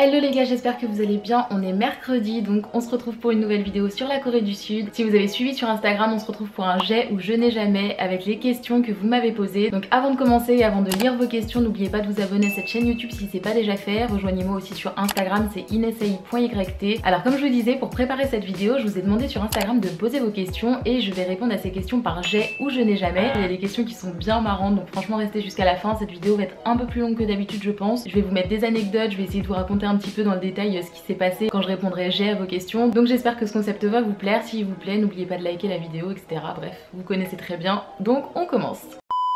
Hello les gars, j'espère que vous allez bien. On est mercredi, donc on se retrouve pour une nouvelle vidéo sur la Corée du Sud. Si vous avez suivi sur Instagram, on se retrouve pour un j'ai ou je n'ai jamais avec les questions que vous m'avez posées. Donc avant de commencer et avant de lire vos questions, n'oubliez pas de vous abonner à cette chaîne YouTube si c'est pas déjà fait. Rejoignez-moi aussi sur Instagram, c'est inesai.yt. Alors comme je vous disais, pour préparer cette vidéo, je vous ai demandé sur Instagram de poser vos questions et je vais répondre à ces questions par j'ai ou je n'ai jamais. Il y a des questions qui sont bien marrantes, donc franchement restez jusqu'à la fin. Cette vidéo va être un peu plus longue que d'habitude je pense. Je vais vous mettre des anecdotes, je vais essayer de vous raconter un petit peu dans le détail ce qui s'est passé quand je répondrai j'ai à vos questions. Donc j'espère que ce concept va vous plaire. S'il vous plaît, n'oubliez pas de liker la vidéo, etc. Bref, vous connaissez très bien. Donc on commence.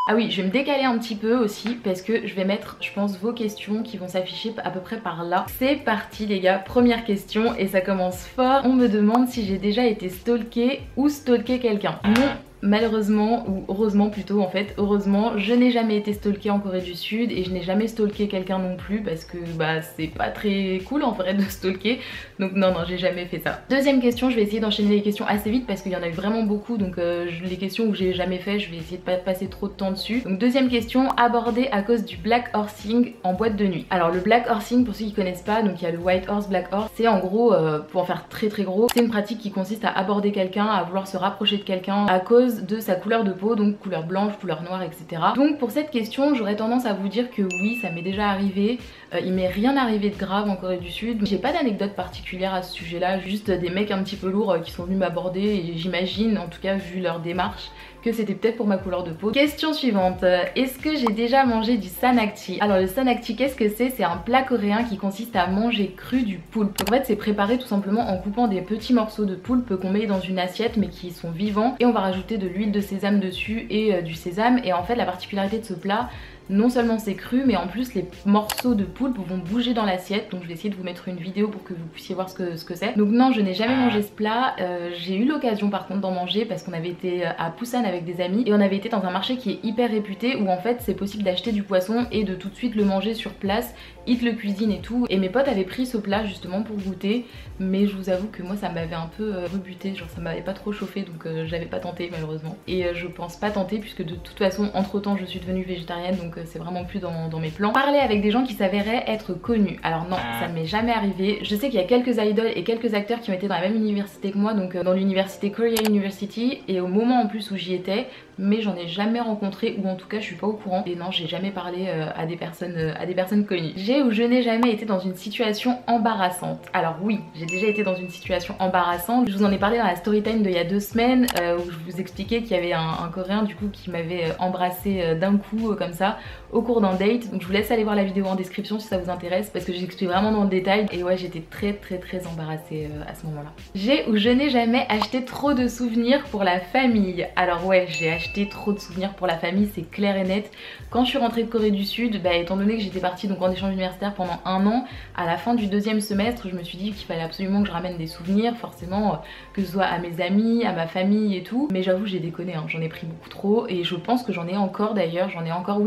Ah oui, je vais me décaler un petit peu aussi parce que je vais mettre, je pense, vos questions qui vont s'afficher à peu près par là. C'est parti les gars, première question et ça commence fort. On me demande si j'ai déjà été stalkée ou stalké quelqu'un. Non. Malheureusement, ou heureusement plutôt en fait, heureusement, je n'ai jamais été stalkée en Corée du Sud et je n'ai jamais stalké quelqu'un non plus parce que bah c'est pas très cool en vrai de stalker. Donc non, j'ai jamais fait ça. Deuxième question, je vais essayer d'enchaîner les questions assez vite parce qu'il y en a eu vraiment beaucoup, donc les questions où j'ai jamais fait, je vais essayer de pas passer trop de temps dessus. Donc deuxième question, abordée à cause du black horsing en boîte de nuit. Alors le black horsing, pour ceux qui connaissent pas, donc il y a le white horse, black horse, c'est en gros, pour en faire très gros, c'est une pratique qui consiste à aborder quelqu'un, à vouloir se rapprocher de quelqu'un à cause de sa couleur de peau, donc couleur blanche, couleur noire, etc. Donc pour cette question, j'aurais tendance à vous dire que oui, ça m'est déjà arrivé. Il m'est rien arrivé de grave en Corée du Sud. J'ai pas d'anecdote particulière à ce sujet-là, juste des mecs un petit peu lourds qui sont venus m'aborder et j'imagine, en tout cas vu leur démarche, que c'était peut-être pour ma couleur de peau. Question suivante, est-ce que j'ai déjà mangé du sanakchi? Alors le sanakchi, qu'est-ce que c'est? C'est un plat coréen qui consiste à manger cru du poulpe. Donc en fait c'est préparé tout simplement en coupant des petits morceaux de poulpe qu'on met dans une assiette mais qui sont vivants et on va rajouter de l'huile de sésame dessus et du sésame. Et en fait la particularité de ce plat, non seulement c'est cru mais en plus les morceaux de poulpe vont bouger dans l'assiette. Donc je vais essayer de vous mettre une vidéo pour que vous puissiez voir ce que c'est. Donc non, je n'ai jamais mangé ce plat. J'ai eu l'occasion par contre d'en manger parce qu'on avait été à Busan avec des amis et on avait été dans un marché qui est hyper réputé où en fait c'est possible d'acheter du poisson et de tout de suite le manger sur place. Ils te le cuisinent et tout. Et mes potes avaient pris ce plat justement pour goûter, mais je vous avoue que moi ça m'avait un peu rebuté, genre ça m'avait pas trop chauffé, donc j'avais pas tenté malheureusement. Et je pense pas tenter puisque de toute façon entre temps je suis devenue végétarienne, donc c'est vraiment plus dans mes plans. Parler avec des gens qui s'avéraient être connus. Alors non, ça ne m'est jamais arrivé. Je sais qu'il y a quelques idoles et quelques acteurs qui ont été dans la même université que moi, donc dans l'université Korea University, et au moment en plus où j'y étais, mais j'en ai jamais rencontré, ou en tout cas je suis pas au courant. Et non, j'ai jamais parlé à des personnes connues. J'ai ou je n'ai jamais été dans une situation embarrassante. Alors oui, j'ai déjà été dans une situation embarrassante. Je vous en ai parlé dans la story time d'il y a 2 semaines où je vous expliquais qu'il y avait un coréen du coup qui m'avait embrassé d'un coup comme ça au cours d'un date. Donc je vous laisse aller voir la vidéo en description si ça vous intéresse parce que j'explique vraiment dans le détail. Et ouais, j'étais très embarrassée à ce moment-là. J'ai ou je n'ai jamais acheté trop de souvenirs pour la famille. Alors ouais, j'ai acheté trop de souvenirs pour la famille, c'est clair et net. Quand je suis rentrée de Corée du Sud, bah, étant donné que j'étais partie donc en échange universitaire pendant 1 an, à la fin du 2e semestre, je me suis dit qu'il fallait absolument que je ramène des souvenirs, forcément, que ce soit à mes amis, à ma famille et tout. Mais j'avoue, j'ai déconné, hein, j'en ai pris beaucoup trop et je pense que j'en ai encore d'ailleurs, j'en ai encore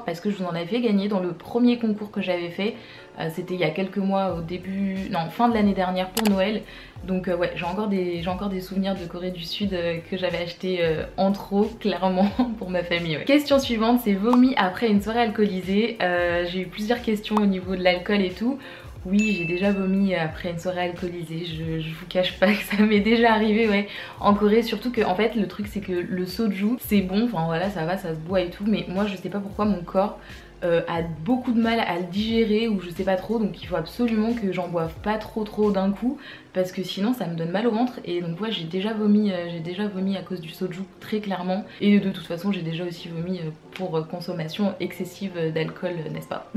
parce que je vous en avais gagné dans le premier concours que j'avais fait. C'était il y a quelques mois, fin de l'année dernière pour Noël. Donc ouais, j'ai encore des souvenirs de Corée du Sud que j'avais acheté en trop, clairement, pour ma famille. Ouais. Question suivante, c'est vomi après une soirée alcoolisée. J'ai eu plusieurs questions au niveau de l'alcool et tout. Oui, j'ai déjà vomi après une soirée alcoolisée, je vous cache pas que ça m'est déjà arrivé, ouais, en Corée. Surtout que en fait le truc c'est que le soju c'est bon, enfin voilà, ça va, ça se boit et tout, mais moi je sais pas pourquoi mon corps a beaucoup de mal à le digérer ou je sais pas trop, donc il faut absolument que j'en boive pas trop d'un coup parce que sinon ça me donne mal au ventre. Et donc ouais, j'ai déjà vomi à cause du soju très clairement, et de toute façon j'ai déjà aussi vomi pour consommation excessive d'alcool, n'est-ce pas?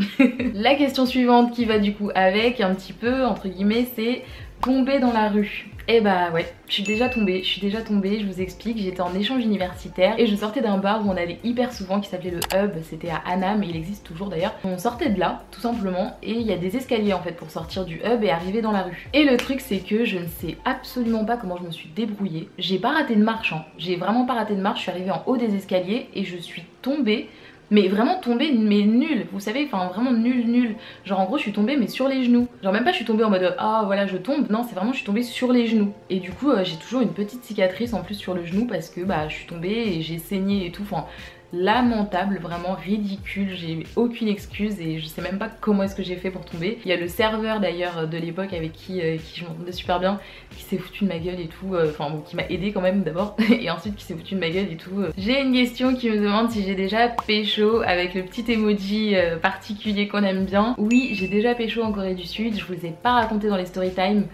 La question suivante qui va du coup avec un petit peu entre guillemets, c'est tomber dans la rue. Et bah ouais, je suis déjà tombée, je vous explique. J'étais en échange universitaire et je sortais d'un bar où on allait hyper souvent qui s'appelait le Hub, c'était à Annam et il existe toujours d'ailleurs. On sortait de là tout simplement et il y a des escaliers en fait pour sortir du Hub et arriver dans la rue. Et le truc c'est que je ne sais absolument pas comment je me suis débrouillée. J'ai pas raté de marche, hein. J'ai vraiment pas raté de marche, je suis arrivée en haut des escaliers et je suis tombée. Mais vraiment tombée, mais nulle, vous savez, enfin vraiment nulle. Genre en gros je suis tombée mais sur les genoux. Genre même pas je suis tombée en mode ah voilà je tombe, non c'est vraiment je suis tombée sur les genoux. Et du coup j'ai toujours une petite cicatrice en plus sur le genou parce que bah je suis tombée et j'ai saigné et tout, enfin lamentable, vraiment ridicule, j'ai aucune excuse et je sais même pas comment est-ce que j'ai fait pour tomber. Il y a le serveur d'ailleurs de l'époque avec qui je m'entendais super bien, qui s'est foutu de ma gueule et tout, enfin bon, qui m'a aidé quand même d'abord et ensuite qui s'est foutu de ma gueule et tout. J'ai une question qui me demande si j'ai déjà pécho avec le petit emoji particulier qu'on aime bien. Oui, j'ai déjà pécho en Corée du Sud, je vous ai pas raconté dans les story time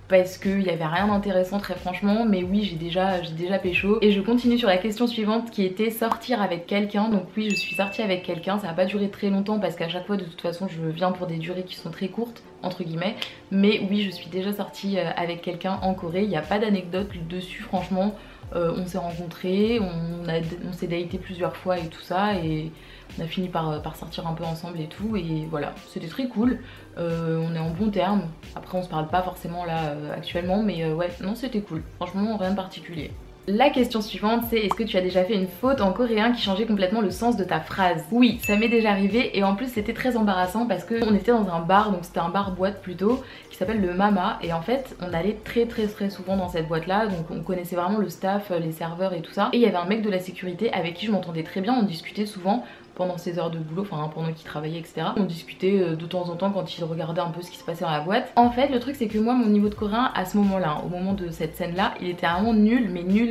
parce qu'il n'y avait rien d'intéressant très franchement, mais oui j'ai déjà pécho. Et je continue sur la question suivante qui était sortir avec quelqu'un. Donc oui, je suis sortie avec quelqu'un, ça n'a pas duré très longtemps parce qu'à chaque fois de toute façon je viens pour des durées qui sont très courtes entre guillemets, mais oui je suis déjà sortie avec quelqu'un en Corée. Il n'y a pas d'anecdote dessus franchement. On s'est rencontrés, on s'est daté plusieurs fois et tout ça, et on a fini par sortir un peu ensemble et tout, et voilà, c'était très cool. On est en bons termes, après on se parle pas forcément là actuellement, mais ouais, non c'était cool, franchement rien de particulier. La question suivante c'est est-ce que tu as déjà fait une faute en coréen qui changeait complètement le sens de ta phrase? Oui, ça m'est déjà arrivé et en plus c'était très embarrassant parce qu'on était dans un bar, donc c'était un bar boîte plutôt, qui s'appelle le Mama, et en fait on allait très souvent dans cette boîte là, donc on connaissait vraiment le staff, les serveurs et tout ça, et il y avait un mec de la sécurité avec qui je m'entendais très bien, on discutait souvent pendant ses heures de boulot, enfin pendant qu'il travaillait etc. On discutait de temps en temps quand il regardait un peu ce qui se passait dans la boîte. En fait le truc c'est que moi mon niveau de coréen à ce moment là, au moment de cette scène là, il était vraiment nul, mais nul.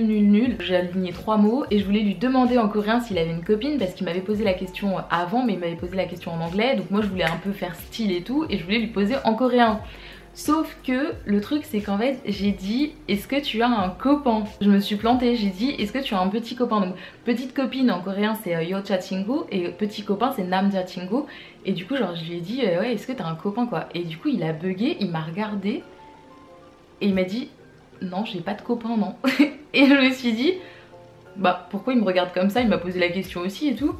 J'ai aligné 3 mots et je voulais lui demander en coréen s'il avait une copine parce qu'il m'avait posé la question avant, mais il m'avait posé la question en anglais, donc moi je voulais un peu faire style et tout et je voulais lui poser en coréen. Sauf que le truc c'est qu'en fait j'ai dit est-ce que tu as un copain? Je me suis plantée, j'ai dit est-ce que tu as un petit copain? Donc petite copine en coréen c'est yocha chingu et petit copain c'est namja chingu. Et du coup genre je lui ai dit ouais est-ce que t'as un copain quoi? Et du coup il a bugué, il m'a regardé et il m'a dit non j'ai pas de copain non. Et je me suis dit bah pourquoi il me regarde comme ça? Il m'a posé la question aussi et tout.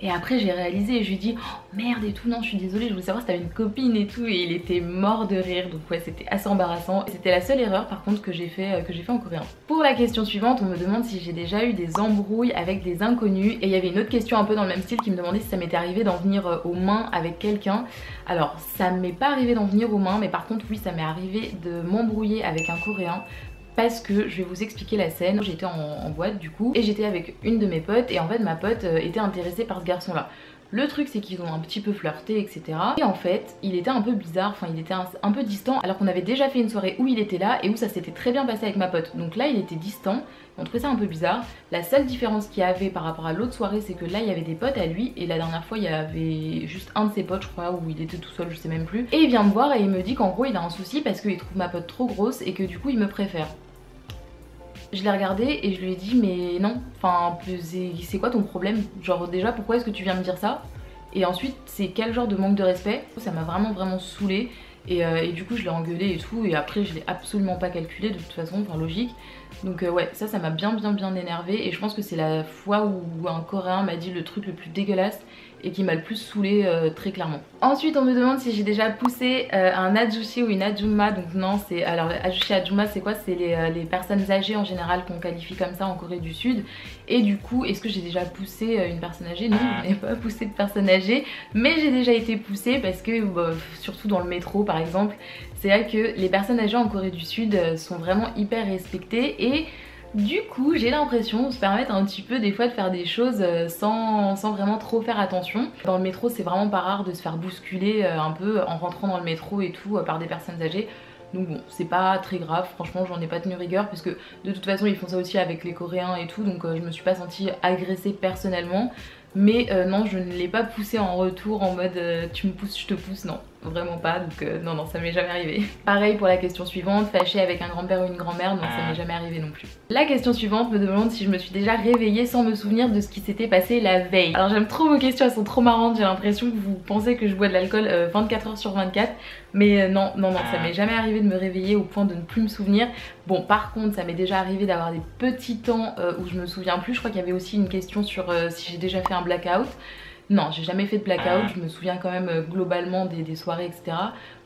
Et après j'ai réalisé et je lui ai dit oh, merde et tout, non je suis désolée, je voulais savoir si t'avais une copine et tout, et il était mort de rire, donc ouais c'était assez embarrassant. C'était la seule erreur par contre que j'ai fait en coréen. Pour la question suivante on me demande si j'ai déjà eu des embrouilles avec des inconnus, et il y avait une autre question un peu dans le même style qui me demandait si ça m'était arrivé d'en venir aux mains avec quelqu'un. Alors ça m'est pas arrivé d'en venir aux mains, mais par contre oui ça m'est arrivé de m'embrouiller avec un coréen. Parce que je vais vous expliquer la scène. J'étais en boîte du coup et j'étais avec une de mes potes, et en fait ma pote était intéressée par ce garçon là. Le truc c'est qu'ils ont un petit peu flirté etc. Et en fait il était un peu bizarre, enfin il était un peu distant, alors qu'on avait déjà fait une soirée où il était là et où ça s'était très bien passé avec ma pote. Donc là il était distant, on trouvait ça un peu bizarre. La seule différence qu'il y avait par rapport à l'autre soirée c'est que là il y avait des potes à lui, et la dernière fois il y avait juste un de ses potes je crois, où il était tout seul, je sais même plus. Et il vient me voir et il me dit qu'en gros il a un souci parce qu'il trouve ma pote trop grosse et que du coup il me préfère. Je l'ai regardé et je lui ai dit mais non, enfin c'est quoi ton problème? Genre déjà pourquoi est-ce que tu viens me dire ça? Et ensuite c'est quel genre de manque de respect? Ça m'a vraiment saoulée et du coup je l'ai engueulé et tout, et après je l'ai absolument pas calculé de toute façon, enfin logique. Donc ouais ça m'a bien énervé, et je pense que c'est la fois où un coréen m'a dit le truc le plus dégueulasse et qui m'a le plus saoulé très clairement. Ensuite on me demande si j'ai déjà poussé un ajushi ou une ajumma. Donc non, c'est alors ajushi ajumma c'est quoi? C'est les personnes âgées en général qu'on qualifie comme ça en Corée du Sud. Et du coup est-ce que j'ai déjà poussé une personne âgée? Non, je n'ai pas poussé de personne âgée, mais j'ai déjà été poussée parce que surtout dans le métro par exemple, c'est vrai que les personnes âgées en Corée du Sud sont vraiment hyper respectées, et du coup j'ai l'impression de se permettre un petit peu des fois de faire des choses sans vraiment trop faire attention. Dans le métro c'est vraiment pas rare de se faire bousculer un peu en rentrant dans le métro et tout par des personnes âgées. Donc bon, c'est pas très grave, franchement j'en ai pas tenu rigueur parce que de toute façon ils font ça aussi avec les Coréens et tout, donc je me suis pas sentie agressée personnellement. Mais non, je ne l'ai pas poussé en retour en mode tu me pousses je te pousse, non, vraiment pas, donc non ça m'est jamais arrivé. Pareil pour la question suivante, fâché avec un grand-père ou une grand-mère, non ça m'est jamais arrivé non plus. La question suivante me demande si je me suis déjà réveillée sans me souvenir de ce qui s'était passé la veille. Alors j'aime trop vos questions, elles sont trop marrantes, j'ai l'impression que vous pensez que je bois de l'alcool 24 h sur 24, mais non ça m'est jamais arrivé de me réveiller au point de ne plus me souvenir. Bon par contre ça m'est déjà arrivé d'avoir des petits temps où je me souviens plus. Je crois qu'il y avait aussi une question sur si j'ai déjà fait un blackout. Non, j'ai jamais fait de blackout, je me souviens quand même globalement des soirées etc.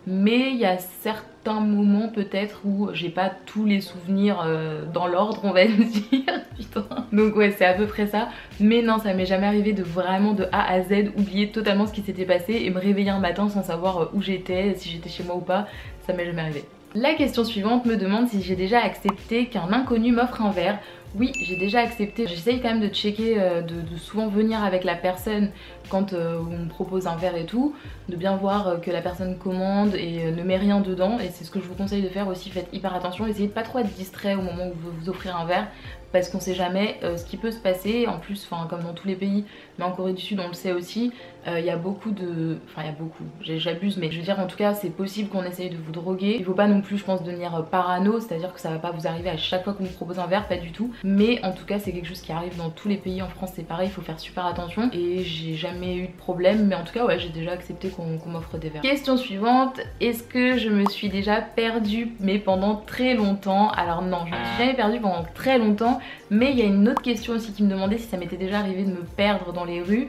Mais il y a certains moments peut-être où j'ai pas tous les souvenirs dans l'ordre on va dire. Putain. Donc ouais c'est à peu près ça. Mais non ça m'est jamais arrivé de vraiment de A à Z oublier totalement ce qui s'était passé et me réveiller un matin sans savoir où j'étais, si j'étais chez moi ou pas. Ça m'est jamais arrivé. La question suivante me demande si j'ai déjà accepté qu'un inconnu m'offre un verre. Oui, j'ai déjà accepté. J'essaye quand même de checker, de souvent venir avec la personne quand on me propose un verre et tout, de bien voir que la personne commande et ne met rien dedans, et c'est ce que je vous conseille de faire aussi. Faites hyper attention, essayez de pas trop être distrait au moment où vous offrir un verre, parce qu'on sait jamais ce qui peut se passer. En plus, comme dans tous les pays, mais en Corée du Sud on le sait aussi, il y a beaucoup de... Enfin il y a beaucoup, j'abuse, mais je veux dire en tout cas c'est possible qu'on essaye de vous droguer. Il faut pas non plus je pense devenir parano, c'est à dire que ça va pas vous arriver à chaque fois qu'on vous propose un verre, pas du tout, mais en tout cas c'est quelque chose qui arrive dans tous les pays. En France c'est pareil, il faut faire super attention, et j'ai jamais eu de problème, mais en tout cas ouais, j'ai déjà accepté qu'on m'offre des verres. Question suivante, est-ce que je me suis déjà perdue mais pendant très longtemps? Alors non, je ne me suis jamais perdue pendant très longtemps, mais il y a une autre question aussi qui me demandait si ça m'était déjà arrivé de me perdre dans les rues.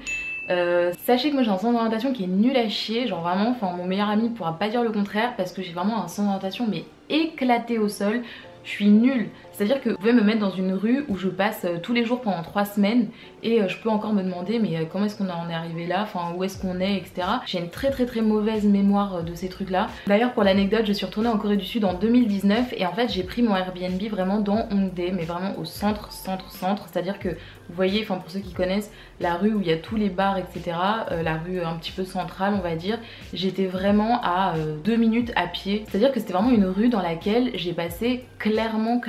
Sachez que moi j'ai un sens d'orientation qui est nul à chier, genre vraiment, mon meilleur ami pourra pas dire le contraire, parce que j'ai vraiment un sens d'orientation mais éclaté au sol. Je suis nulle, c'est à dire que vous pouvez me mettre dans une rue où je passe tous les jours pendant 3 semaines et je peux encore me demander mais comment est-ce qu'on en est arrivé là, où est-ce qu'on est, etc. J'ai une très mauvaise mémoire de ces trucs là. D'ailleurs pour l'anecdote, je suis retournée en Corée du Sud en 2019 et en fait j'ai pris mon Airbnb vraiment dans Hongdae, mais vraiment au centre, c'est à dire que vous voyez, pour ceux qui connaissent, la rue où il y a tous les bars, etc. La rue un petit peu centrale on va dire, j'étais vraiment à 2 minutes à pied. C'est à dire que c'était vraiment une rue dans laquelle j'ai passé clairement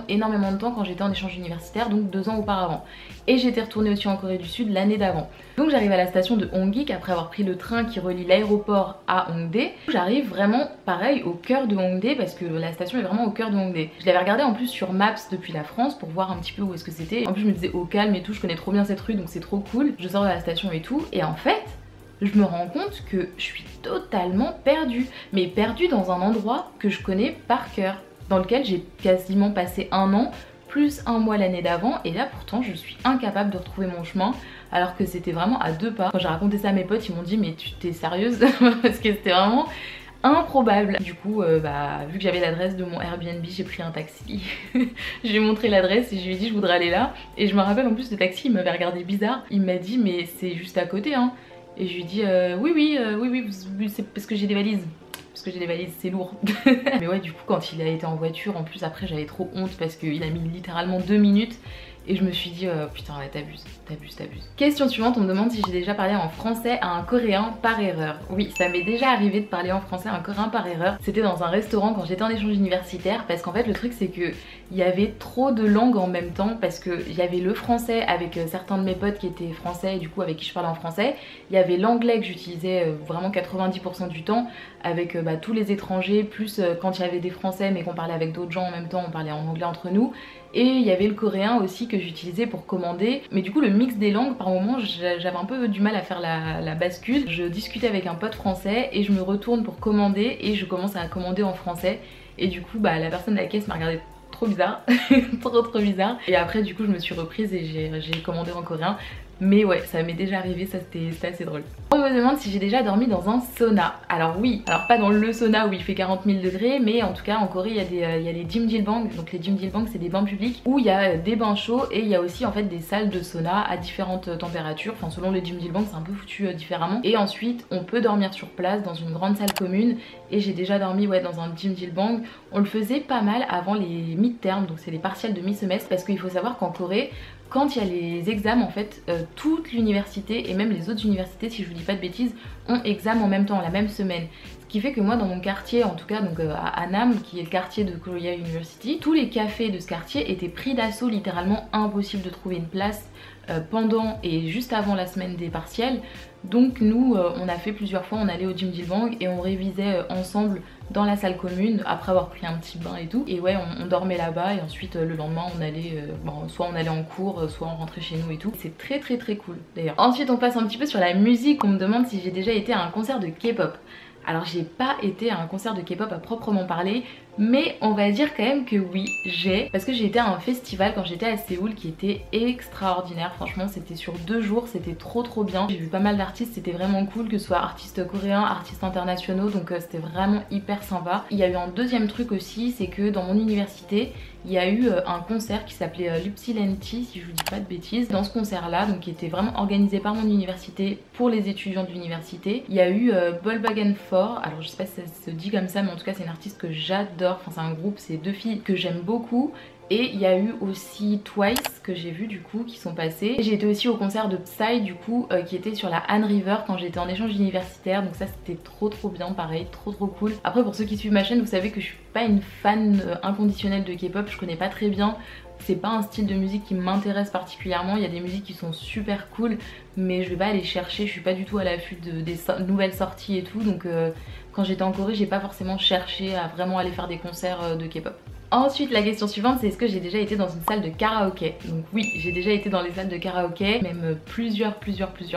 énormément de temps quand j'étais en échange universitaire, donc 2 ans auparavant. Et j'étais retournée aussi en Corée du Sud l'année d'avant. Donc j'arrive à la station de Hongik après avoir pris le train qui relie l'aéroport à Hongdae. J'arrive vraiment pareil au cœur de Hongdae, parce que la station est vraiment au cœur de Hongdae. Je l'avais regardé en plus sur Maps depuis la France pour voir un petit peu où est-ce que c'était. En plus je me disais au calme et tout, je connais trop bien cette rue donc c'est trop cool. Je sors de la station et tout, et en fait je me rends compte que je suis totalement perdue. Mais perdue dans un endroit que je connais par cœur, dans lequel j'ai quasiment passé 1 an plus 1 mois l'année d'avant, et là pourtant je suis incapable de retrouver mon chemin alors que c'était vraiment à 2 pas. Quand j'ai raconté ça à mes potes, ils m'ont dit mais tu t'es sérieuse parce que c'était vraiment improbable. Du coup vu que j'avais l'adresse de mon Airbnb, j'ai pris un taxi. Je lui ai montré l'adresse et je lui ai dit je voudrais aller là, et je me rappelle en plus le taxi il m'avait regardé bizarre, il m'a dit mais c'est juste à côté hein. Et je lui ai dit oui c'est parce que j'ai des valises. Parce que j'ai des valises, c'est lourd. Mais ouais, du coup quand il a été en voiture, en plus après j'avais trop honte parce qu'il a mis littéralement 2 minutes. Et je me suis dit putain ouais, t'abuses. Question suivante, on me demande si j'ai déjà parlé en français à un coréen par erreur. Oui, ça m'est déjà arrivé de parler en français à un coréen par erreur. C'était dans un restaurant quand j'étais en échange universitaire, parce qu'en fait le truc c'est que il y avait trop de langues en même temps, parce que il y avait le français avec certains de mes potes qui étaient français et du coup avec qui je parlais en français. Il y avait l'anglais que j'utilisais vraiment 90% du temps avec tous les étrangers, plus quand il y avait des français mais qu'on parlait avec d'autres gens en même temps, on parlait en anglais entre nous. Et il y avait le coréen aussi que j'utilisais pour commander. Mais du coup le mix des langues, par moment j'avais un peu du mal à faire la bascule. Je discutais avec un pote français et je me retourne pour commander et je commence à commander en français. Et du coup la personne de la caisse m'a regardé trop bizarre, trop bizarre. Et après du coup je me suis reprise et j'ai commandé en coréen. Mais ouais, ça m'est déjà arrivé, ça c'était assez drôle. On me demande si j'ai déjà dormi dans un sauna. Alors oui, alors pas dans le sauna où il fait 40 000 degrés, mais en tout cas en Corée il y a les jjimjilbang. Donc les jjimjilbang c'est des bains publics où il y a des bains chauds et il y a aussi en fait des salles de sauna à différentes températures. Enfin selon les jjimjilbang c'est un peu foutu différemment. Et ensuite on peut dormir sur place dans une grande salle commune. Et j'ai déjà dormi ouais dans un jjimjilbang. On le faisait pas mal avant les mid-term, donc c'est les partiels de mi-semestre, parce qu'il faut savoir qu'en Corée, quand il y a les examens en fait, toute l'université et même les autres universités, si je vous dis pas de bêtises, ont examen en même temps, la même semaine. Ce qui fait que moi dans mon quartier, en tout cas donc à Annam, qui est le quartier de Korea University, tous les cafés de ce quartier étaient pris d'assaut, littéralement impossible de trouver une place pendant et juste avant la semaine des partiels. Donc nous on a fait plusieurs fois, on allait au jjimjilbang et on révisait ensemble dans la salle commune après avoir pris un petit bain et tout. Et ouais on dormait là-bas et ensuite le lendemain on allait soit on allait en cours, soit on rentrait chez nous et tout. C'est très cool d'ailleurs. Ensuite on passe un petit peu sur la musique. On me demande si j'ai déjà été à un concert de K-pop. Alors j'ai pas été à un concert de K-pop à proprement parler, mais on va dire quand même que oui, parce que j'ai été à un festival quand j'étais à Séoul qui était extraordinaire. Franchement c'était sur 2 jours, c'était trop bien. J'ai vu pas mal d'artistes, c'était vraiment cool, que ce soit artistes coréens, artistes internationaux, donc c'était vraiment hyper sympa. Il y a eu un deuxième truc aussi, c'est que dans mon université il y a eu un concert qui s'appelait Lupsilenti, si je vous dis pas de bêtises. Dans ce concert là, donc qui était vraiment organisé par mon université pour les étudiants de l'université, il y a eu Bolbagan fort. Alors je sais pas si ça se dit comme ça, mais en tout cas c'est une artiste que j'adore. Enfin c'est un groupe, c'est 2 filles que j'aime beaucoup. Et il y a eu aussi Twice que j'ai vu du coup qui sont passés. J'ai été aussi au concert de Psy du coup qui était sur la Han River quand j'étais en échange universitaire. Donc ça c'était trop bien, pareil, trop cool. Après pour ceux qui suivent ma chaîne, vous savez que je suis pas une fan inconditionnelle de K-pop, je connais pas très bien. C'est pas un style de musique qui m'intéresse particulièrement, il y a des musiques qui sont super cool mais je vais pas aller chercher, je suis pas du tout à l'affût des nouvelles sorties et tout. Donc quand j'étais en Corée j'ai pas forcément cherché à vraiment aller faire des concerts de K-pop. Ensuite la question suivante c'est est-ce que j'ai déjà été dans une salle de karaoké. Donc oui, j'ai déjà été dans les salles de karaoké, même plusieurs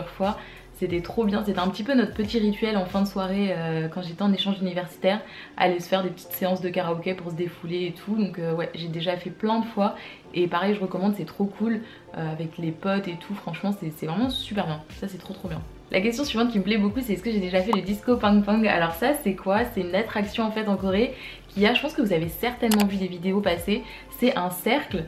fois. C'était trop bien, c'était un petit peu notre petit rituel en fin de soirée quand j'étais en échange universitaire, aller se faire des petites séances de karaoké pour se défouler et tout. Donc ouais, j'ai déjà fait plein de fois et pareil je recommande, c'est trop cool avec les potes et tout, franchement c'est vraiment super bien, ça c'est trop bien. La question suivante qui me plaît beaucoup c'est est-ce que j'ai déjà fait le disco pang pang. Alors ça c'est quoi? C'est une attraction en fait en Corée qui a, je pense que vous avez certainement vu des vidéos passer, c'est un cercle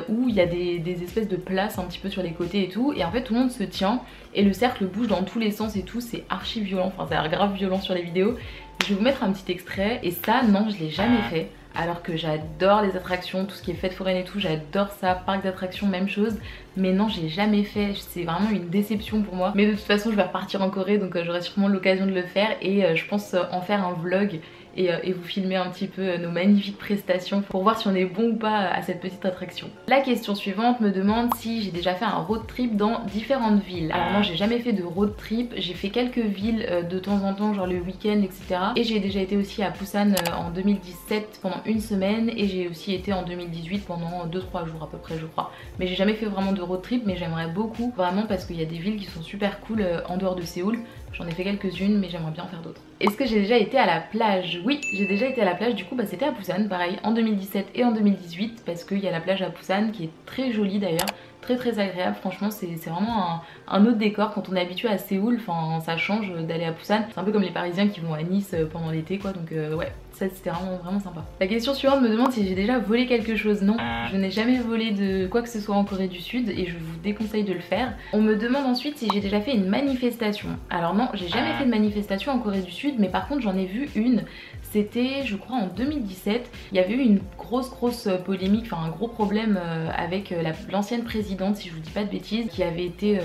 où il y a des espèces de places un petit peu sur les côtés et tout, et en fait tout le monde se tient et le cercle bouge dans tous les sens et tout, c'est archi violent, enfin ça a l'air grave violent sur les vidéos. Je vais vous mettre un petit extrait et ça non je l'ai jamais fait. Alors que j'adore les attractions, tout ce qui est fête foraine et tout, j'adore ça, parc d'attractions, même chose. Mais non, j'ai jamais fait, c'est vraiment une déception pour moi. Mais de toute façon, je vais repartir en Corée, donc j'aurai sûrement l'occasion de le faire. Et je pense en faire un vlog et vous filmer un petit peu nos magnifiques prestations pour voir si on est bon ou pas à cette petite attraction. La question suivante me demande si j'ai déjà fait un road trip dans différentes villes. Alors non, j'ai jamais fait de road trip, j'ai fait quelques villes de temps en temps, genre le week-end, etc. Et j'ai déjà été aussi à Busan en 2017 pendant une semaine, et j'ai aussi été en 2018 pendant 2-3 jours à peu près je crois. Mais j'ai jamais fait vraiment de road trip, mais j'aimerais beaucoup, vraiment, parce qu'il y a des villes qui sont super cool en dehors de Séoul. J'en ai fait quelques-unes mais j'aimerais bien en faire d'autres. Est-ce que j'ai déjà été à la plage? Oui, j'ai déjà été à la plage, du coup bah, c'était à Busan, pareil, en 2017 et en 2018, parce qu'il y a la plage à Busan qui est très jolie d'ailleurs, très agréable, franchement c'est vraiment un autre décor quand on est habitué à Séoul, enfin ça change d'aller à Busan. C'est un peu comme les Parisiens qui vont à Nice pendant l'été quoi, donc ouais, ça c'était vraiment sympa. La question suivante me demande si j'ai déjà volé quelque chose. Non, je n'ai jamais volé de quoi que ce soit en Corée du Sud et je vous déconseille de le faire. On me demande ensuite si j'ai déjà fait une manifestation. Alors non, j'ai jamais fait de manifestation en Corée du Sud, mais par contre j'en ai vu une. C'était je crois en 2017, il y avait eu une grosse polémique, enfin un gros problème avec l'ancienne présidente, si je vous dis pas de bêtises, qui avait été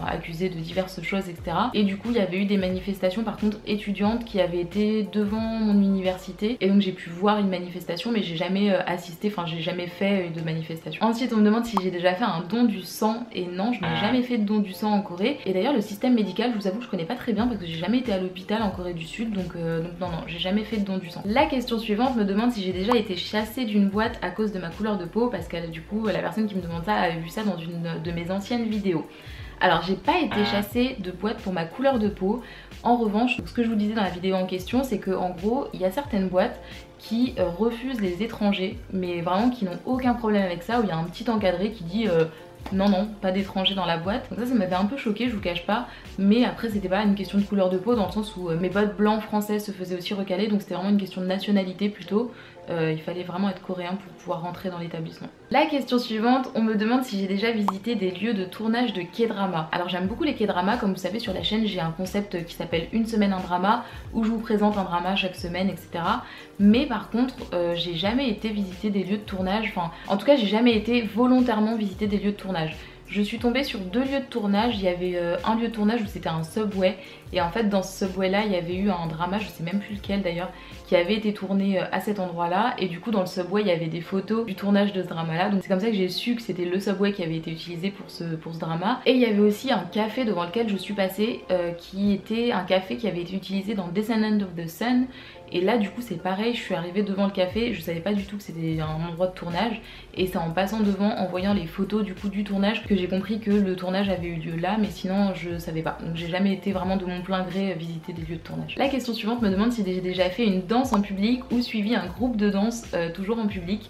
accusée de diverses choses, etc. Et du coup il y avait eu des manifestations par contre étudiantes qui avaient été devant mon université, et donc j'ai pu voir une manifestation mais j'ai jamais assisté, enfin j'ai jamais fait de manifestation. Ensuite on me demande si j'ai déjà fait un don du sang, et non, je n'ai jamais fait de don du sang en Corée. Et d'ailleurs le système médical, je vous avoue que je connais pas très bien parce que j'ai jamais été à l'hôpital en Corée du Sud, donc non, j'ai jamais fait de don du sang. La question suivante me demande si j'ai déjà été chassée d'une boîte à cause de ma couleur de peau, parce que du coup la personne qui me demande ça a vu ça dans une de mes anciennes vidéos. Alors j'ai pas été chassée de boîte pour ma couleur de peau. En revanche, ce que je vous disais dans la vidéo en question, c'est que en gros il y a certaines boîtes qui refusent les étrangers, mais vraiment qui n'ont aucun problème avec ça, où il y a un petit encadré qui dit non, pas d'étrangers dans la boîte. Donc ça m'avait un peu choquée, je vous cache pas, mais après c'était pas une question de couleur de peau, dans le sens où mes potes blancs français se faisaient aussi recaler, donc c'était vraiment une question de nationalité plutôt. Il fallait vraiment être coréen pour pouvoir rentrer dans l'établissement. La question suivante, on me demande si j'ai déjà visité des lieux de tournage de K-drama. Alors j'aime beaucoup les K-dramas, comme vous savez sur la chaîne j'ai un concept qui s'appelle Une semaine un drama, où je vous présente un drama chaque semaine, etc. Mais par contre j'ai jamais été visiter des lieux de tournage, enfin en tout cas j'ai jamais été volontairement visiter des lieux de tournage. Je suis tombée sur 2 lieux de tournage. Il y avait un lieu de tournage où c'était un subway, et en fait dans ce subway là il y avait eu un drama, je sais même plus lequel d'ailleurs, qui avait été tourné à cet endroit là, et du coup dans le subway il y avait des photos du tournage de ce drama là, donc c'est comme ça que j'ai su que c'était le subway qui avait été utilisé pour ce drama. Et il y avait aussi un café devant lequel je suis passée qui était un café qui avait été utilisé dans Descendants of the Sun. Et là du coup c'est pareil, je suis arrivée devant le café, je savais pas du tout que c'était un endroit de tournage, et c'est en passant devant, en voyant les photos du coup du tournage, que j'ai compris que le tournage avait eu lieu là, mais sinon je savais pas. Donc j'ai jamais été vraiment de mon plein gré visiter des lieux de tournage. La question suivante me demande si j'ai déjà fait une danse en public ou suivi un groupe de danse toujours en public.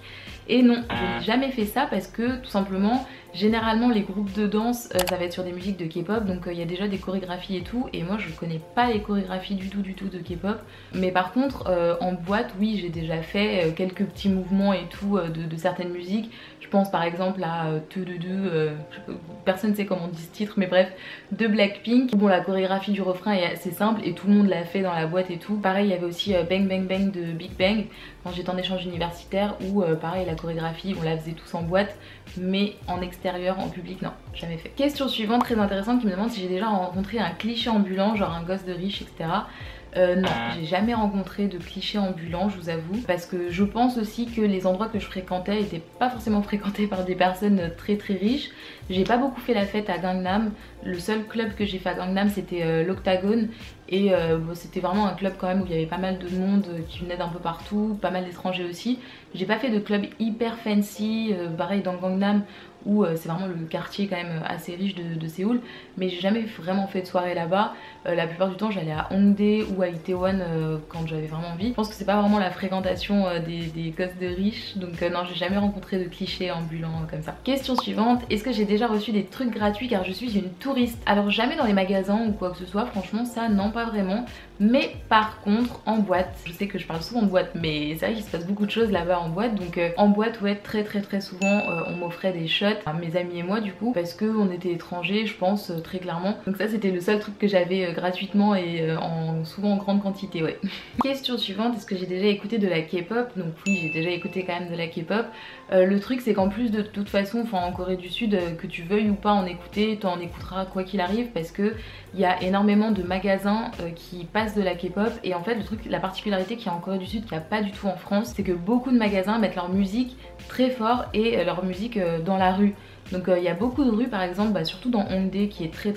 Et non, je n'ai jamais fait ça parce que tout simplement, généralement les groupes de danse ça va être sur des musiques de K-pop, donc il y a déjà des chorégraphies et tout, et moi je connais pas les chorégraphies du tout de K-pop. Mais par contre en boîte, oui, j'ai déjà fait quelques petits mouvements et tout de certaines musiques. Je pense par exemple à personne ne sait comment on dit ce titre, mais bref, de Blackpink. Bon, la chorégraphie du refrain est assez simple et tout le monde l'a fait dans la boîte et tout. Pareil, il y avait aussi Bang Bang Bang de Big Bang quand j'étais en échange universitaire, où pareil, la chorégraphie on la faisait tous en boîte, mais en extérieur, en public, non, jamais fait. Question suivante très intéressante qui me demande si j'ai déjà rencontré un cliché ambulant, genre un gosse de riche, etc. Non, j'ai jamais rencontré de clichés ambulants, je vous avoue, parce que je pense aussi que les endroits que je fréquentais étaient pas forcément fréquentés par des personnes très riches. J'ai pas beaucoup fait la fête à Gangnam. Le seul club que j'ai fait à Gangnam c'était l'Octagone, et bon, c'était vraiment un club quand même où il y avait pas mal de monde qui venait d'un peu partout, pas mal d'étrangers aussi. J'ai pas fait de club hyper fancy, pareil dans Gangnam où c'est vraiment le quartier quand même assez riche de Séoul, mais j'ai jamais vraiment fait de soirée là-bas. La plupart du temps j'allais à Hongdae ou à Itaewon quand j'avais vraiment envie. Je pense que c'est pas vraiment la fréquentation des gosses de riches, donc non, j'ai jamais rencontré de clichés ambulants comme ça. Question suivante, est-ce que j'ai déjà reçu des trucs gratuits car je suis une touriste? Alors jamais dans les magasins ou quoi que ce soit, franchement ça non, pas vraiment. Mais par contre en boîte, je sais que je parle souvent de boîte, mais c'est vrai qu'il se passe beaucoup de choses là-bas en boîte, donc en boîte, ouais, très souvent on m'offrait des shots, mes amis et moi du coup, parce qu'on était étrangers, je pense, très clairement. Donc ça c'était le seul truc que j'avais gratuitement et souvent en grande quantité, ouais. Question suivante, est-ce que j'ai déjà écouté de la K-pop? Donc oui, j'ai déjà écouté quand même de la K-pop. Le truc c'est qu'en plus de toute façon, enfin en Corée du Sud, que tu veuilles ou pas en écouter, t'en écouteras quoi qu'il arrive, parce que il y a énormément de magasins qui passent de la K-pop. Et en fait le truc, la particularité qu'il y a en Corée du Sud, qu'il n'y a pas du tout en France, c'est que beaucoup de magasins mettent leur musique très fort et leur musique dans la rue. Donc il y a beaucoup de rues par exemple, surtout dans Hongdae qui est très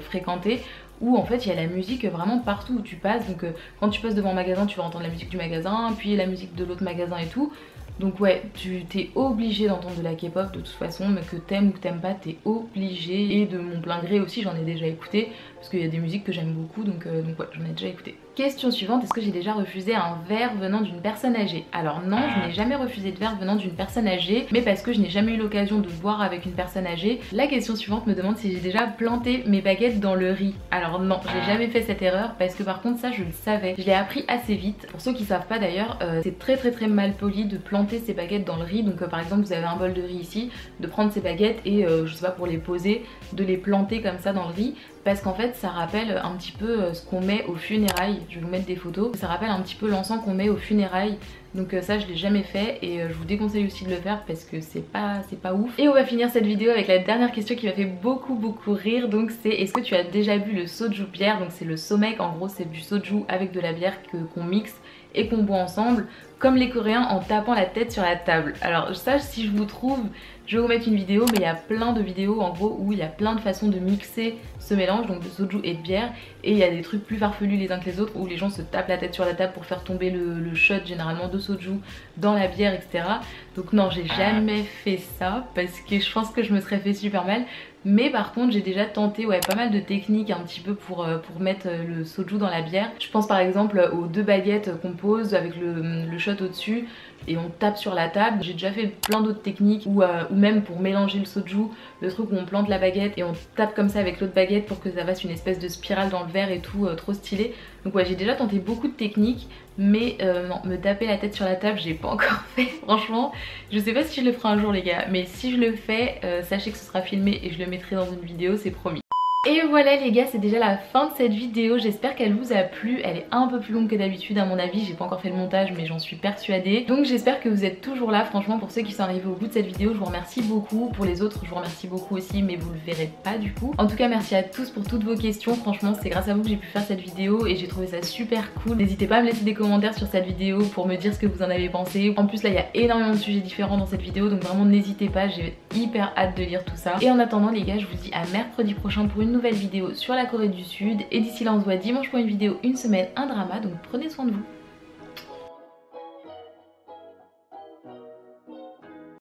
fréquentée, où en fait il y a la musique vraiment partout où tu passes. Donc quand tu passes devant un magasin, tu vas entendre la musique du magasin, puis la musique de l'autre magasin et tout. Donc ouais, tu t'es obligé d'entendre de la K-pop de toute façon, mais que t'aimes ou que t'aimes pas, t'es obligé. Et de mon plein gré aussi, j'en ai déjà écouté, parce qu'il y a des musiques que j'aime beaucoup, donc ouais, j'en ai déjà écouté. Question suivante, est-ce que j'ai déjà refusé un verre venant d'une personne âgée? Alors non, je n'ai jamais refusé de verre venant d'une personne âgée, mais parce que je n'ai jamais eu l'occasion de boire avec une personne âgée. La question suivante me demande si j'ai déjà planté mes baguettes dans le riz. Alors non, j'ai jamais fait cette erreur, parce que par contre ça je le savais, je l'ai appris assez vite. Pour ceux qui savent pas d'ailleurs, c'est très mal poli de planter ses baguettes dans le riz. Donc par exemple vous avez un bol de riz ici, de prendre ces baguettes et je sais pas, pour les poser, de les planter comme ça dans le riz, parce qu'en fait ça rappelle un petit peu ce qu'on met aux funérailles. Je vais vous mettre des photos, ça rappelle un petit peu l'encens qu'on met aux funérailles. Donc ça je l'ai jamais fait et je vous déconseille aussi de le faire parce que c'est pas ouf. Et on va finir cette vidéo avec la dernière question qui m'a fait beaucoup rire. Donc c'est, est-ce que tu as déjà bu le soju bière? Donc c'est le somek, en gros c'est du soju avec de la bière qu'on mixe et qu'on boit ensemble, comme les Coréens, en tapant la tête sur la table. Alors ça, si je vous trouve, je vais vous mettre une vidéo, mais il y a plein de vidéos en gros où il y a plein de façons de mixer ce mélange, donc de soju et de bière, et il y a des trucs plus farfelus les uns que les autres où les gens se tapent la tête sur la table pour faire tomber le shot généralement de soju dans la bière, etc. Donc non, j'ai jamais fait ça parce que je pense que je me serais fait super mal. Mais par contre j'ai déjà tenté, ouais, pas mal de techniques un petit peu pour mettre le soju dans la bière. Je pense par exemple aux 2 baguettes qu'on pose avec le shot au dessus et on tape sur la table. J'ai déjà fait plein d'autres techniques ou même pour mélanger le soju, le truc où on plante la baguette et on tape comme ça avec l'autre baguette pour que ça fasse une espèce de spirale dans le verre et tout, trop stylé. Donc ouais, j'ai déjà tenté beaucoup de techniques, mais non, me taper la tête sur la table j'ai pas encore fait. Franchement je sais pas si je le ferai un jour les gars, mais si je le fais, sachez que ce sera filmé et je le mettrai dans une vidéo, c'est promis. Et voilà les gars, c'est déjà la fin de cette vidéo, j'espère qu'elle vous a plu. Elle est un peu plus longue que d'habitude à mon avis, j'ai pas encore fait le montage mais j'en suis persuadée. Donc j'espère que vous êtes toujours là, franchement pour ceux qui sont arrivés au bout de cette vidéo, je vous remercie beaucoup. Pour les autres je vous remercie beaucoup aussi, mais vous le verrez pas du coup. En tout cas merci à tous pour toutes vos questions, franchement c'est grâce à vous que j'ai pu faire cette vidéo et j'ai trouvé ça super cool. N'hésitez pas à me laisser des commentaires sur cette vidéo pour me dire ce que vous en avez pensé. En plus là il y a énormément de sujets différents dans cette vidéo, donc vraiment n'hésitez pas, j'ai hyper hâte de lire tout ça. Et en attendant les gars, je vous dis à mercredi prochain pour une nouvelle vidéo sur la Corée du Sud, et d'ici là on se voit dimanche pour une vidéo, une semaine, un drama, donc prenez soin de vous.